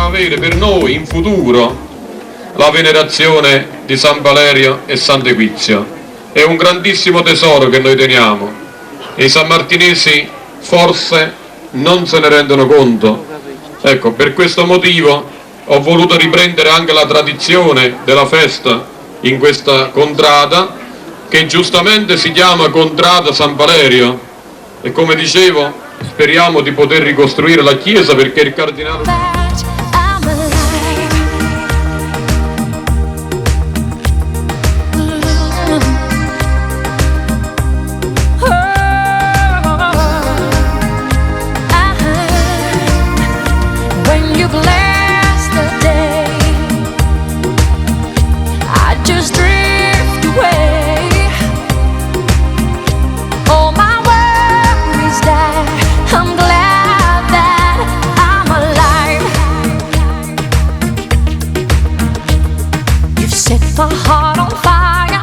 avere per noi in futuro la venerazione di San Valerio e Sant'Equizio. È un grandissimo tesoro che noi teniamo e i sammartinesi forse non se ne rendono conto. Ecco, per questo motivo ho voluto riprendere anche la tradizione della festa in questa contrada, che giustamente si chiama Contrada San Valerio, e come dicevo speriamo di poter ricostruire la chiesa, perché il cardinale... My heart on fire,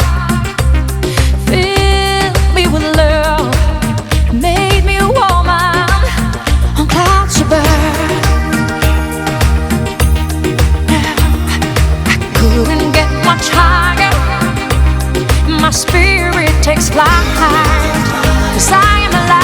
filled me with love, made me a woman on clouds above. I couldn't get much higher, my spirit takes flight, 'cause I am alive.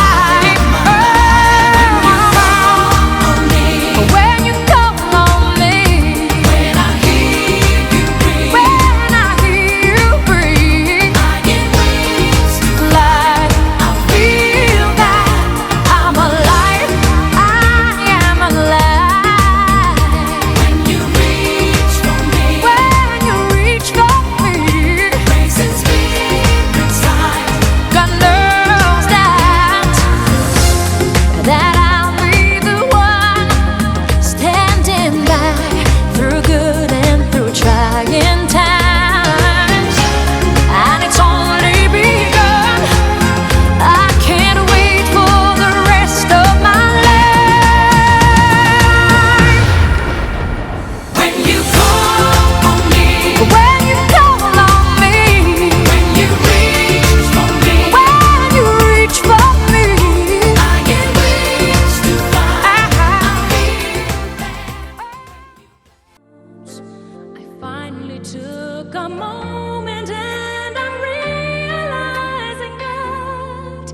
Took a moment and I'm realizing that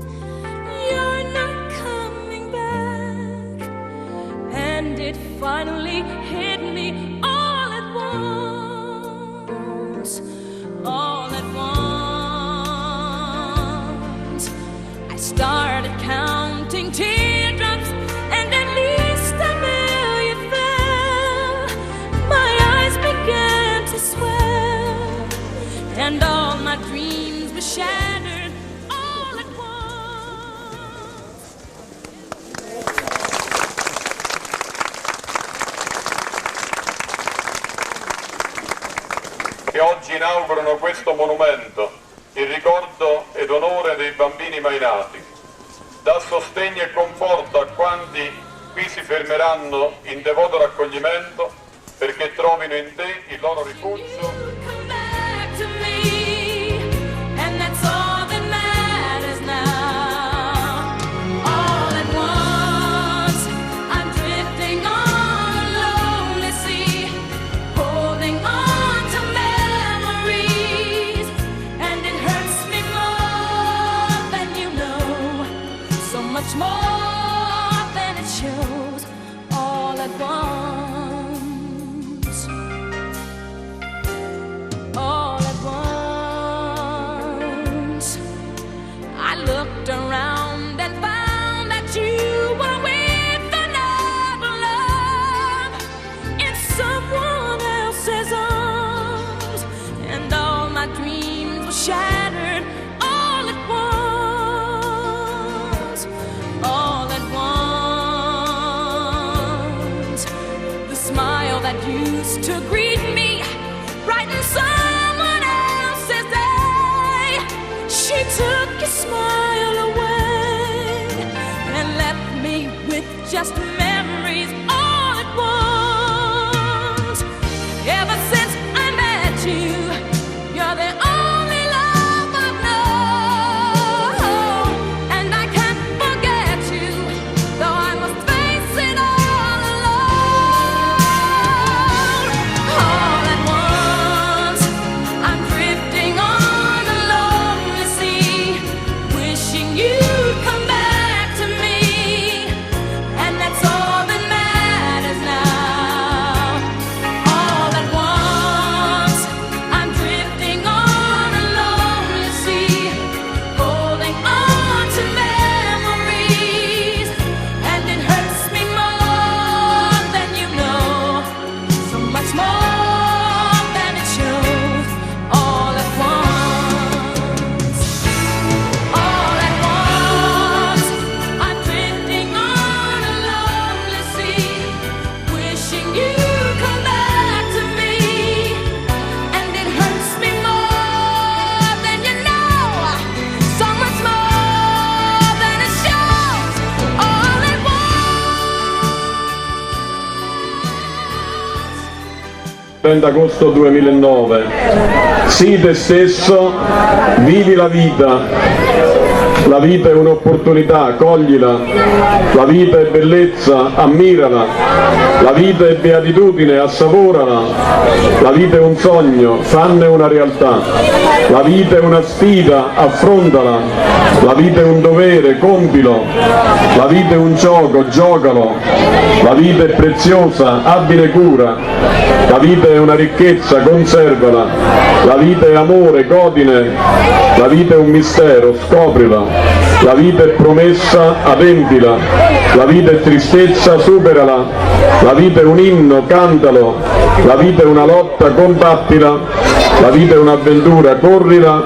you're not coming back, and it finally hit me all at once, all at once. I started counting teardrops, and at least a million fell. My eyes began to swell, and all my dreams were shattered all at once. Che oggi inaugurano questo monumento in ricordo ed onore dei bambini mai nati. Dà sostegno e conforto a quanti qui si fermeranno in devoto raccoglimento, perché trovino in te il loro rifugio. Much more than it shows, all at once, all at once. I looked around and found that you were with another love in someone else's arms, and all my dreams were shattered all at once. All at once, the smile that used to greet me brightened someone else's day. She took your smile away and left me with just memories all at once. Ever since I met you, you're the only love I've known, and I can't forget you, though I must face it all alone. 30 agosto 2009. Sii te stesso, vivi la vita. La vita è un'opportunità, coglila. La vita è bellezza, ammirala. La vita è beatitudine, assaporala. La vita è un sogno, fanne una realtà. La vita è una sfida, affrontala. La vita è un dovere, compilo. La vita è un gioco, giocalo. La vita è preziosa, abbine cura. La vita è una ricchezza, conservala. La vita è amore, godine. La vita è un mistero, scoprila. La vita è promessa, adempila. La vita è tristezza, superala. La vita è un inno, cantalo. La vita è una lotta, combattila. La vita è un'avventura, corrila.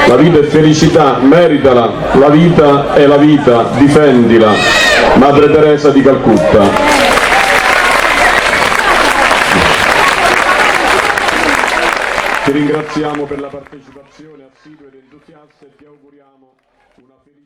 La vita è felicità, meritala. La vita è la vita, difendila. Madre Teresa di Calcutta. Ti ringraziamo per la partecipazione assidua ed entusiasta e ti auguriamo